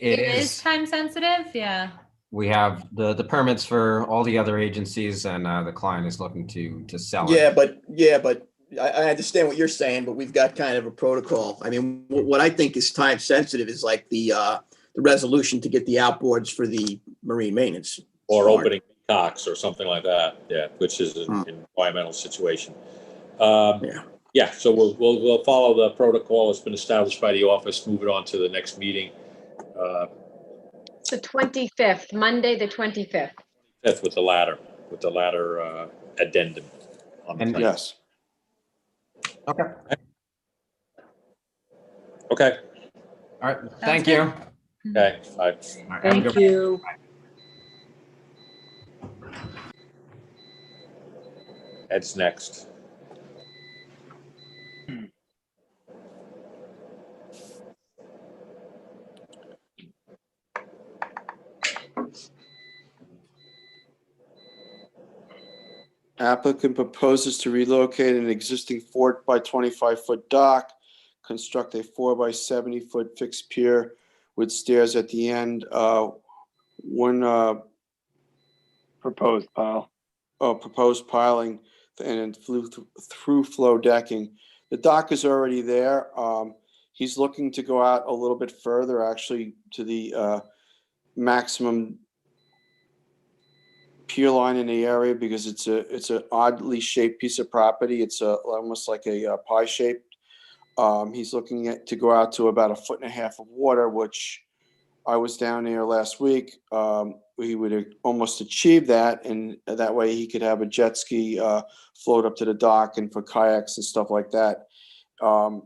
It is. is time sensitive, yeah. We have the permits for all the other agencies, and the client is looking to sell it. Yeah, but I understand what you're saying, but we've got kind of a protocol. I mean, what I think is time sensitive is like the resolution to get the outboards for the marine maintenance. or Smart. opening cocks or something like that. Yeah, which is an environmental situation. Yeah. Yeah, so we'll follow the protocol that's been established by the office, move it on to the next meeting. It's the 25th, Monday, the 25th. Fifth with the ladder addendum on the And- plan. Yes. Okay. Okay, All right. Thank you. okay, bye. All right, have a Thank good- you. Ed's next. Applicant proposes to relocate an existing 4 by 25-foot dock, construct a 4 by 70-foot fixed pier with stairs at the end. One Proposed pile. proposed piling and through flow decking. The dock is already there. He's looking to go out a little bit further, actually, to the maximum pier line in the area because it's an oddly shaped piece of property. It's almost like a pie shaped. He's looking to go out to about 1.5 feet of water, which I was down there last week. We would almost achieve that, and that way he could have a jet ski float up to the dock and for kayaks and stuff like that.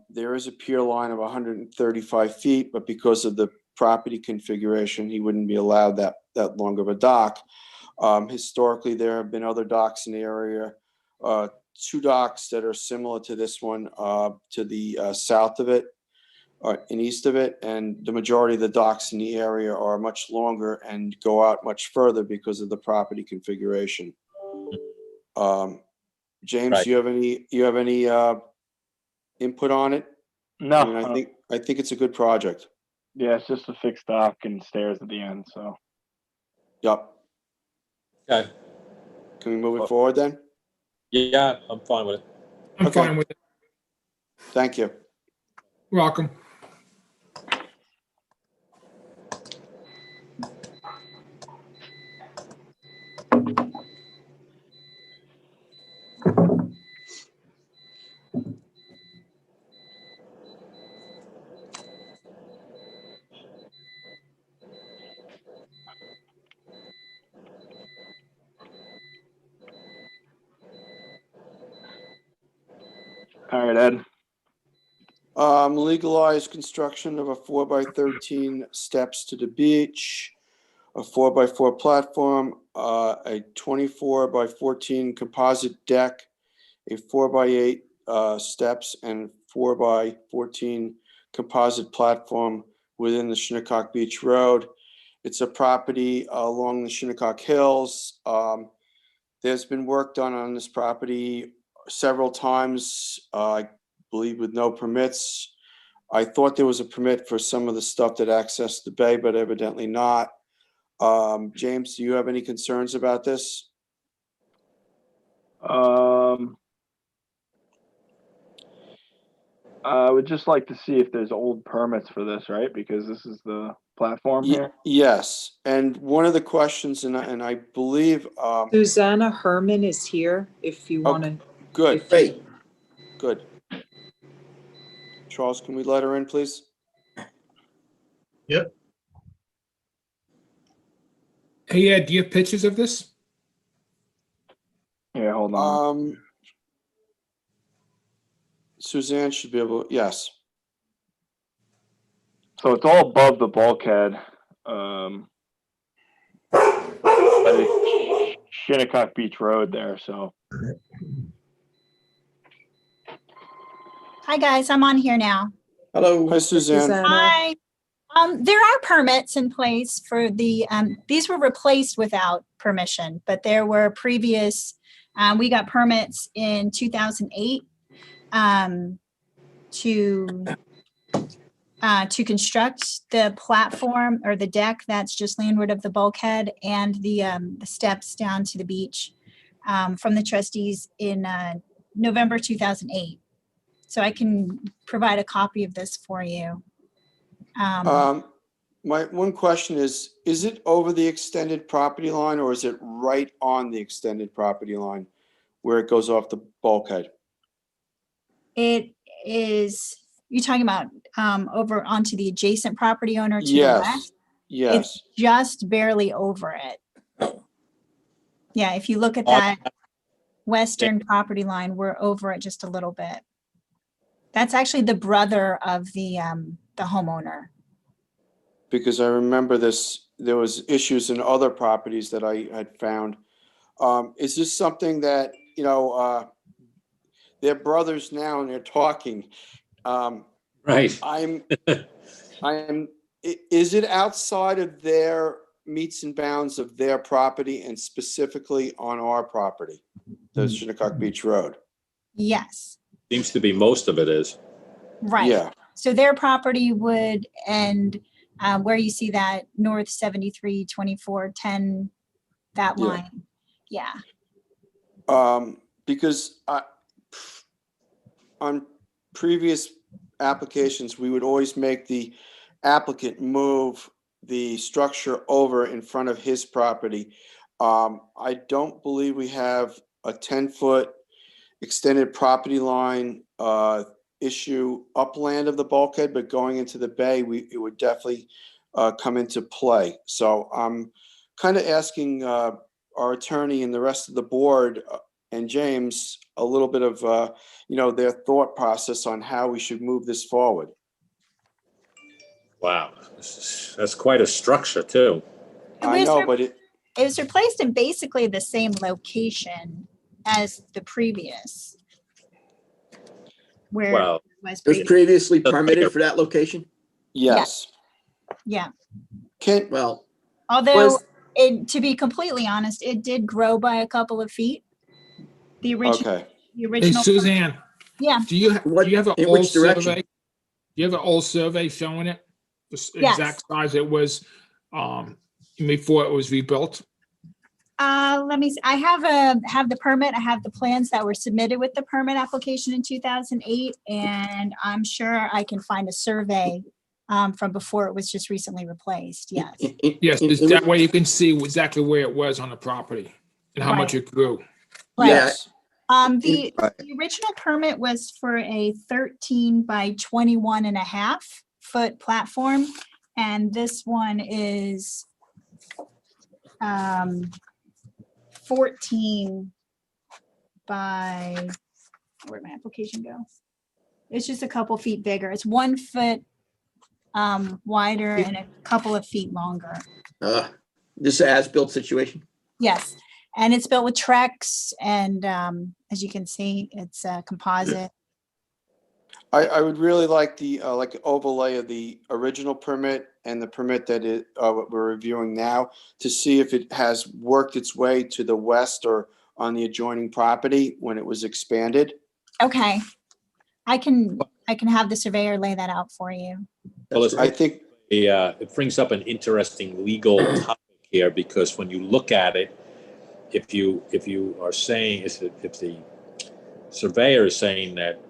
There is a pier line of 135 feet, but because of the property configuration, he wouldn't be allowed that long of a dock. Historically, there have been other docks in the area, 2 docks that are similar to this one to the south of it and east of it. And the majority of the docks in the area are much longer and go out much further because of the property configuration. James, Right. you have any input on it? No, I mean, I think it's a good project. yeah, it's just a fixed dock and stairs at the end, so. Yep. Okay, Can we move it forward then? yeah, I'm fine with it. I'm Okay. fine with it. Thank you. You're welcome. All right, Ed. Legalized construction of a 4 by 13 steps to the beach, a 4 by 4 platform, a 24 by 14 composite deck, a 4 by 8 steps, and 4 by 14 composite platform within the Shinnecock Beach Road. It's a property along the Shinnecock Hills. There's been work done on this property several times. I believe with no permits. I thought there was a permit for some of the stuff that accessed the bay, but evidently not. James, do you have any concerns about this? I would just like to see if there's old permits for this, right? Because this is the platform here. Yes, and one of the questions, and I believe, Susanna Herman is here if you Oh, want to. good, Great. good. Charles, can we let her in, please? Yep. Hey, Ed, do you have pictures of this? Yeah, hold on. Suzanne should be able, yes. So it's all above the bulkhead. Shinnecock Beach Road there, so. Hi, guys. I'm on here now. Hello. Hi, Suzanne. Susanna. Hi. There are permits in place for the, these were replaced without permission, but there were previous, we got permits in 2008 to construct the platform or the deck that's just landward of the bulkhead and the steps down to the beach from the trustees in November 2008. So I can provide a copy of this for you. My one question is it over the extended property line or is it right on the extended property line where it goes off the bulkhead? It is, you're talking about over onto the adjacent property owner to the Yes, west? yes. It's just barely over it. Yeah, if you look at that western property line, we're over it just a little bit. That's actually the brother of the homeowner. Because I remember there was issues in other properties that I had found. Is this something that, they're brothers now and they're talking? Right. Is it outside of their meets and bounds of their property and specifically on our property, the Shinnecock Beach Road? Yes. Seems to be most of it is. Right. Yeah. So their property would end where you see that north 73, 24, 10, that line. Yeah. Because on previous applications, we would always make the applicant move the structure over in front of his property. I don't believe we have a 10-foot extended property line issue upland of the bulkhead, but going into the bay, it would definitely come into play. So I'm kind of asking our attorney and the rest of the board and James a little bit of their thought process on how we should move this forward. Wow, that's quite a structure too. I know, but it was replaced in basically the same location as the previous. Where Well, it was previously permitted for that location? Yes. Yeah. Well, although to be completely honest, it did grow by a couple of feet. The original. Okay. The original. Hey, Suzanne. Yeah. Do you have an in old which direction? survey? Do you have an old survey showing it? The exact size it was before it was rebuilt? Let me see. I have the permit. I have the plans that were submitted with the permit application in 2008, and I'm sure I can find a survey from before it was just recently replaced. Yes. Yes, that way you can see exactly where it was on the property and how much it grew. Right. Yes. The original permit was for a 13 by 21 and a half foot platform, and this one is 14 by, where'd my application go? It's just a couple feet bigger. It's 1 foot wider and a couple of feet longer. This as-built situation? Yes, and it's built with Trex, and as you can see, it's a composite. I would really like the overlay of the original permit and the permit that we're reviewing now to see if it has worked its way to the west or on the adjoining property when it was expanded. Okay. I can have the surveyor lay that out for you. Well, it's, I think, it brings up an interesting legal topic here, because when you look at it, if you are saying, if the surveyor is saying that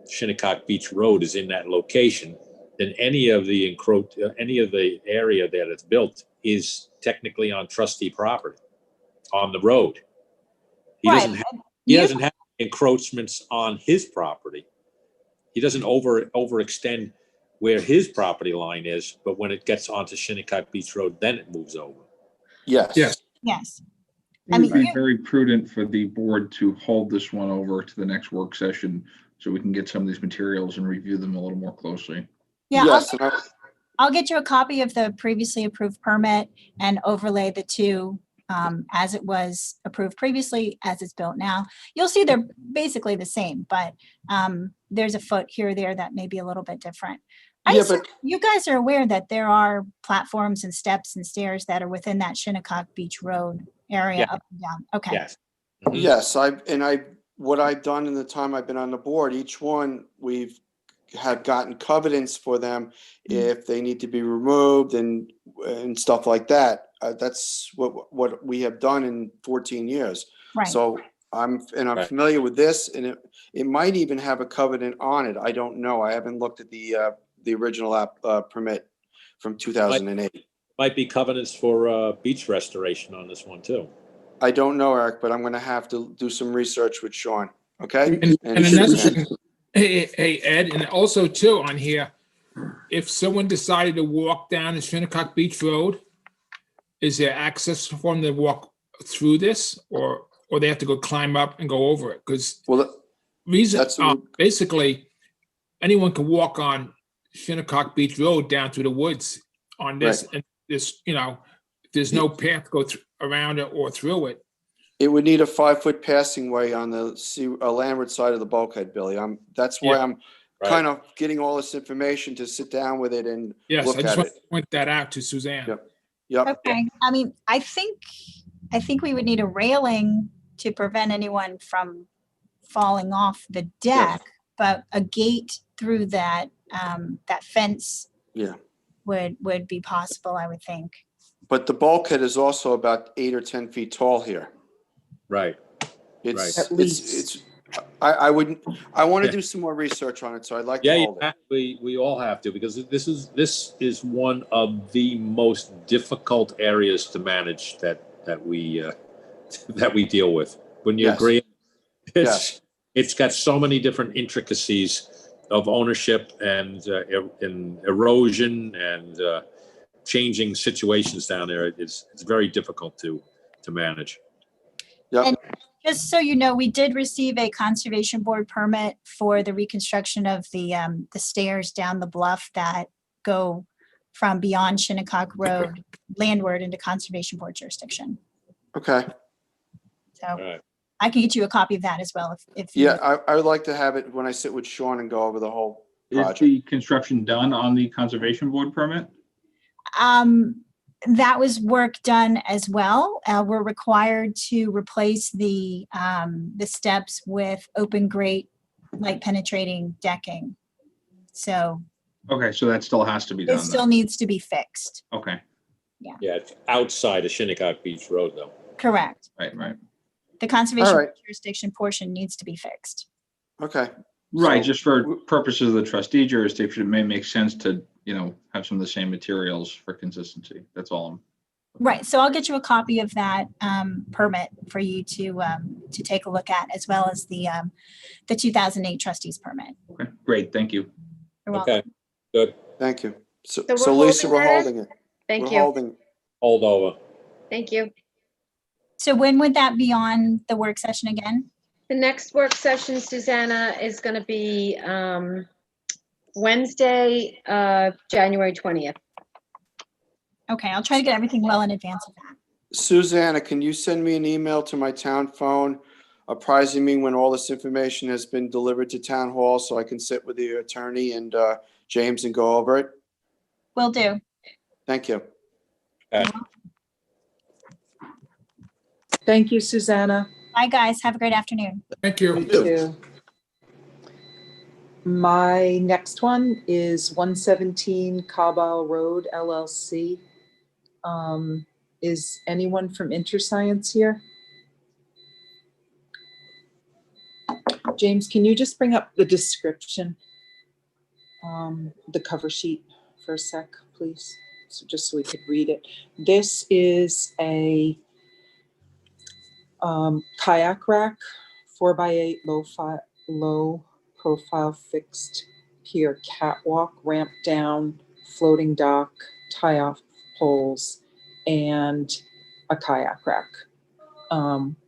Shinnecock Beach Road is in that location, then any of the area that it's built is technically on trustee property, on the road. He Right. doesn't have encroachments on his property. He doesn't overextend where his property line is, but when it gets onto Shinnecock Beach Road, then it moves over. yes. Yes. It would be very prudent for the board to hold this one over to the next work session so we can get some of these materials and review them a little more closely. Yeah, Yes, I'll get you a copy of the previously approved permit and overlay the two as it was approved previously, as it's built now. You'll see they're basically the same, but there's a foot here or there that may be a little bit different. You guys are aware that there are platforms and steps and stairs that are within that Shinnecock Beach Road area up and down. Okay. Yes. Yes, what I've done in the time I've been on the board, each one we've have gotten covenants for them if they need to be removed and stuff like that. That's what we have done in 14 years. Right. So I'm familiar with this, and it might even have a covenant on it. I don't know. I haven't looked at the original permit from 2008. Might be covenants for beach restoration on this one too. I don't know, Eric, but I'm going to have to do some research with Sean. Okay. And another thing, hey, Ed, and also too on here, if someone decided to walk down the Shinnecock Beach Road, is there access for them to walk through this, or they have to go climb up and go over it? Because basically anyone can walk on Shinnecock Beach Road down through the woods on this, and this, there's no path to go around it or through it. It would need a 5-foot passing way on the landward side of the bulkhead, Billy. That's why I'm kind of getting all this information to sit down with it and look I just at want it. to point that out to Suzanne. Yep. Okay. I mean, I think we would need a railing to prevent anyone from falling off the deck, but a gate through that fence would be possible, I would think. But the bulkhead is also about 8 or 10 feet tall here. Right. I want to do some more research on it, so I'd like to hold it. We all have to, because this is one of the most difficult areas to manage that we deal with. Wouldn't you agree? It's got so many different intricacies of ownership and erosion and changing situations down there. It's very difficult to manage. And just so you know, we did receive a conservation board permit for the reconstruction of the stairs down the bluff that go from beyond Shinnecock Road landward into conservation board jurisdiction. Okay. So I can get you a copy of that as well. If I would like to have it when I sit with Sean and go over the whole project. Is the construction done on the conservation board permit? That was work done as well. We're required to replace the steps with open grate, light penetrating decking. So. Okay, so that still has to be done. It still needs to be fixed. Okay. Yeah. Yeah, it's outside of Shinnecock Beach Road, though. Correct. Right. The conservation jurisdiction portion needs to be fixed. Okay. Right, just for purposes of the trustee jurisdiction, it may make sense to, have some of the same materials for consistency. That's all. Right. So I'll get you a copy of that permit for you to take a look at, as well as the 2008 trustees permit. Okay, great. Thank you. You're welcome. Okay, good. Thank you. So we're Lisa, we're holding holding it. Thank We're you. holding. Hold over. Thank you. So when would that be on the work session again? The next work session, Susanna, is going to be Wednesday, January 20th. Okay, I'll try to get everything well in advance of that. Susanna, can you send me an email to my town phone apprising me when all this information has been delivered to town hall so I can sit with the attorney and James and go over it? Will do. Thank you. Okay. Thank you, Susanna. Bye, guys. Have a great afternoon. Thank you. You too. My next one is 117 Cabal Road LLC. Is anyone from InterScience here? James, can you just bring up the description, the cover sheet for a sec, please? So just so we could read it. This is a kayak rack, 4x8 low profile fixed pier catwalk, ramp down, floating dock, tie off poles, and a kayak rack.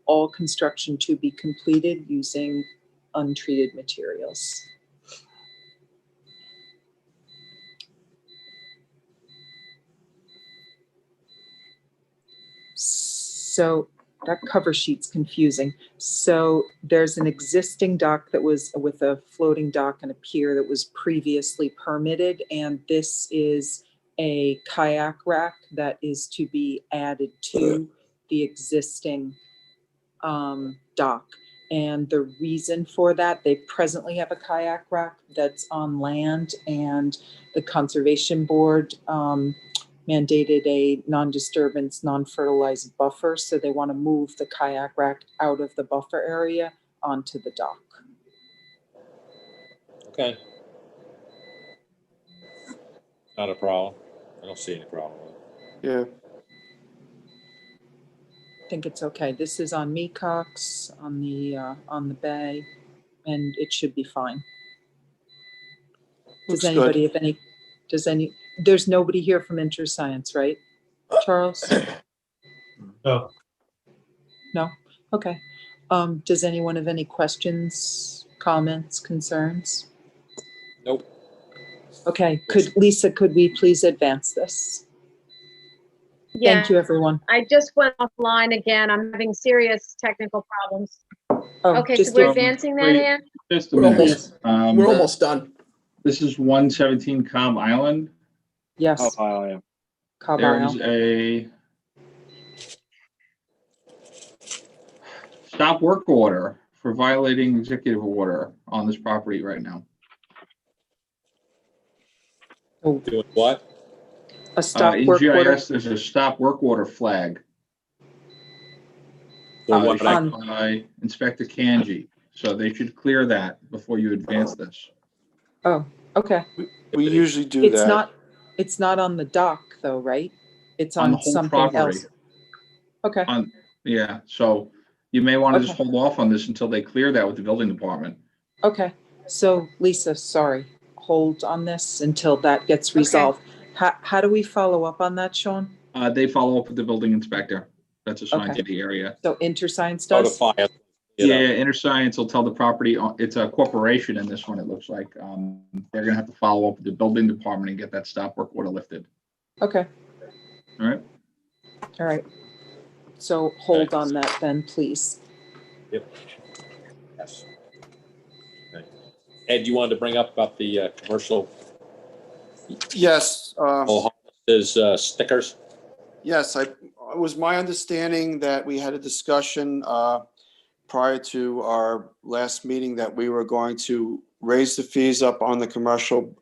All construction to be completed using untreated materials. So that cover sheet's confusing. So there's an existing dock that was with a floating dock and a pier that was previously permitted, and this is a kayak rack that is to be added to the existing dock. And the reason for that, they presently have a kayak rack that's on land, and the Conservation Board mandated a non-disturbance, non-fertilized buffer. So they want to move the kayak rack out of the buffer area onto the dock. Okay. Not a problem. I don't see any problem with it. Yeah. I think it's okay. This is on Mecox, on the bay, and it should be fine. Looks Does anybody good. have any, there's nobody here from InterScience, right? Charles? No. No? Okay. Does anyone have any questions, comments, concerns? Nope. Okay, Lisa, could we please advance this? Yeah, Thank you, everyone. I just went offline again. I'm having serious technical problems. Oh, Okay, so just we're a- advancing that, wait. Ann? Just a We're minute. almost, we're almost done. This is 117 Cobb Island. Yes, Oh, yeah. Cobb There's Isle. a stop work order for violating executive order on this property right now. Doing what? A stop In work order. GIS, there's a stop work order flag For what? on- by Inspector Kanji. So they should clear that before you advance this. Oh, okay. We usually do It's that. it's not on the dock though, right? It's On the on whole something property. else. Okay, Yeah, so you may want to just Okay. hold off on this until they clear that with the building department. okay. So Lisa, sorry, hold on this until that gets resolved. How do we follow up on that, Sean? They follow up with the building inspector that's assigned Okay. to the area. So InterScience does? Notify us. Yeah, InterScience will tell the property, it's a corporation in this one, it looks like. They're gonna have to follow up with the building department and get that stop work order lifted. Okay, All right? all right. So hold on that then, please. Yep. Yes. Okay. Ed, you wanted to bring up about the commercial Yes, stickers? yes, it was my understanding that we had a discussion prior to our last meeting that we were going to raise the fees up on the commercial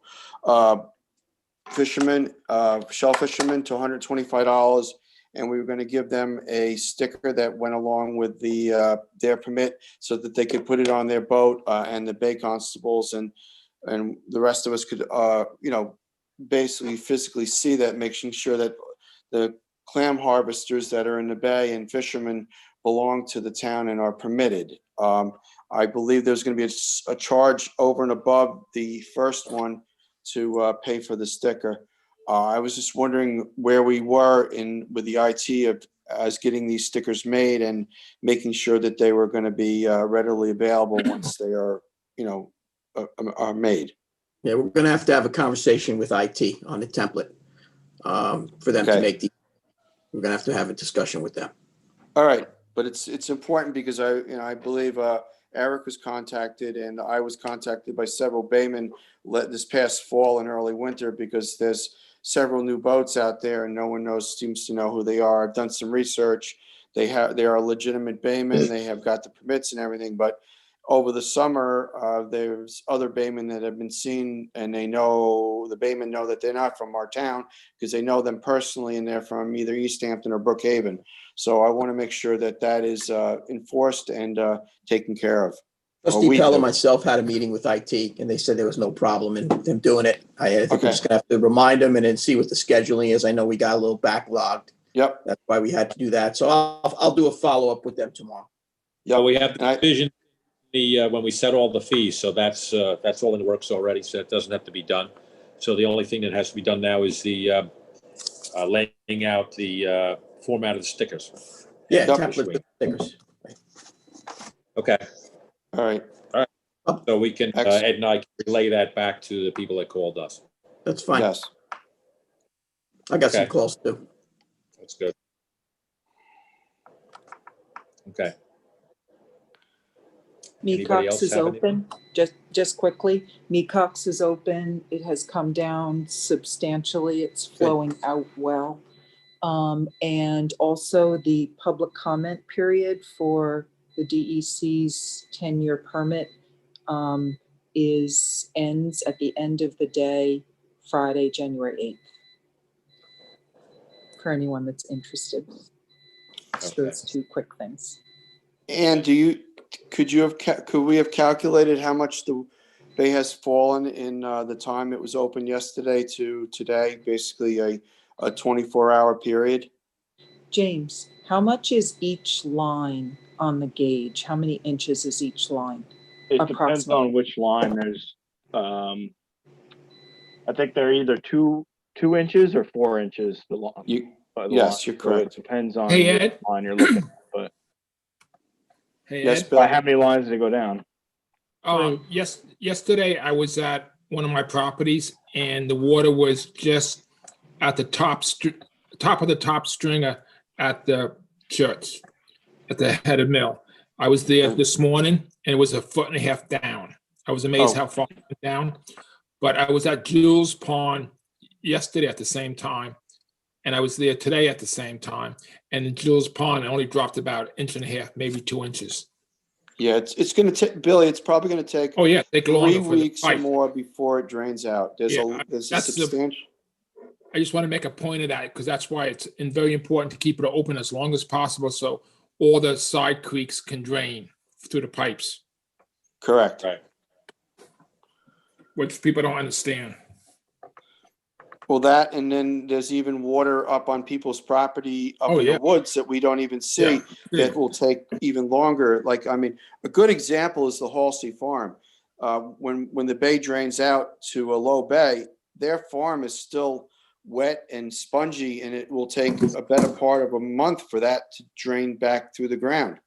fishermen, shell fishermen to $125. And we were going to give them a sticker that went along with their permit so that they could put it on their boat, and the bay constables and the rest of us could, basically physically see that, making sure that the clam harvesters that are in the bay and fishermen belong to the town and are permitted. I believe there's going to be a charge over and above the first one to pay for the sticker. I was just wondering where we were with the IT as getting these stickers made and making sure that they were going to be readily available once they are made. Yeah, we're gonna have to have a conversation with IT on the template for them to Okay. make we're gonna have to have a discussion with them. All right, but it's important because I believe Eric was contacted and I was contacted by several baymen this past fall and early winter because there's several new boats out there and no one seems to know who they are. I've done some research. They are legitimate baymen. They have got the permits and everything, but over the summer, there's other baymen that have been seen, and they know, the baymen know that they're not from our town because they know them personally and they're from either East Hampton or Brookhaven. So I want to make sure that that is enforced and taken care of. Trustee we Pell do. and myself had a meeting with IT and they said there was no problem in them doing it. I think Okay. we're just gonna have to remind them and then see what the scheduling is. I know we got a little backlogged. Yep. That's why we had to do that. So I'll do a follow-up with them tomorrow. Yep. We have the division when we set all the fees, so that's all in the works already, so it doesn't have to be done. So the only thing that has to be done now is the laying out the format of the stickers. Yeah, Yep. template with stickers. Okay, All right. so we can, Excellent. Ed and I can relay that back to the people that called us. That's fine. Yes. I got some Okay. calls too. That's good. Okay. Anybody Mecox else is have anything? open, just quickly. Mecox is open. It has come down substantially. It's flowing out well. And also the public comment period for the DEC's 10-year permit ends at the end of the day, Friday, January 8th. For anyone that's interested. So Okay. those two quick things. And could we have calculated how much the bay has fallen in the time it was open yesterday to today, basically a 24-hour period? James, how much is each line on the gauge? How many inches is each line? It depends on which line. There's, I think they're either 2 inches or 4 inches. The long. Yes, you're correct. So it depends on Hey, which Ed. line you're looking at. But Hey, Yes, Ed. Bill. by how many lines did it go down? Yesterday I was at one of my properties and the water was just at the top of the top stringer at the church, at the head of mill. I was there this morning and it was 1.5 feet down. I was amazed how far it went down. But I was at Jules Pond yesterday at the same time. And I was there today at the same time. And in Jules Pond, it only dropped about 1.5 inches, maybe 2 inches. Yeah, it's going to take, Billy, it's probably going to take Oh, yeah, take 3 longer for the weeks or pipe. more before it drains out. There's Yeah, a that's the- substantial. I just want to make a point of that because that's why it's very important to keep it open as long as possible so all the side creeks can drain through the pipes, Correct. Right. which people don't understand. Well, that, and then there's even water up on people's property up Oh, in yeah. the woods that we don't even see Yeah. that will take even longer. Like, I mean, a good example is the Halsey Farm. When the bay drains out to a low bay, their farm is still wet and spongy, and it will take a better part of a month for that to drain back through the ground.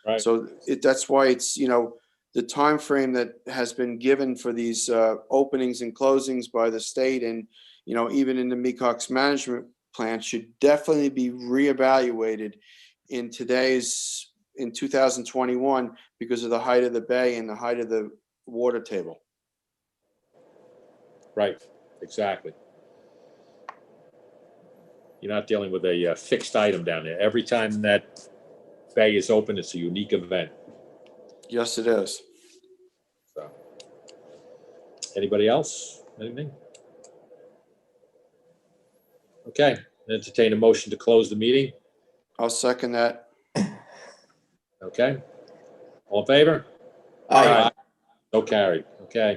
Right. So that's why it's, the time frame that has been given for these openings and closings by the state and, even in the Mecox management plan should definitely be reevaluated in 2021 because of the height of the bay and the height of the water table. Right, exactly. You're not dealing with a fixed item down there. Every time that bay is open, it's a unique event. Yes, it is. So, anybody else? Anything? Okay, entertain a motion to close the meeting. I'll second that. Okay. All in favor? Aye. So carried. Okay.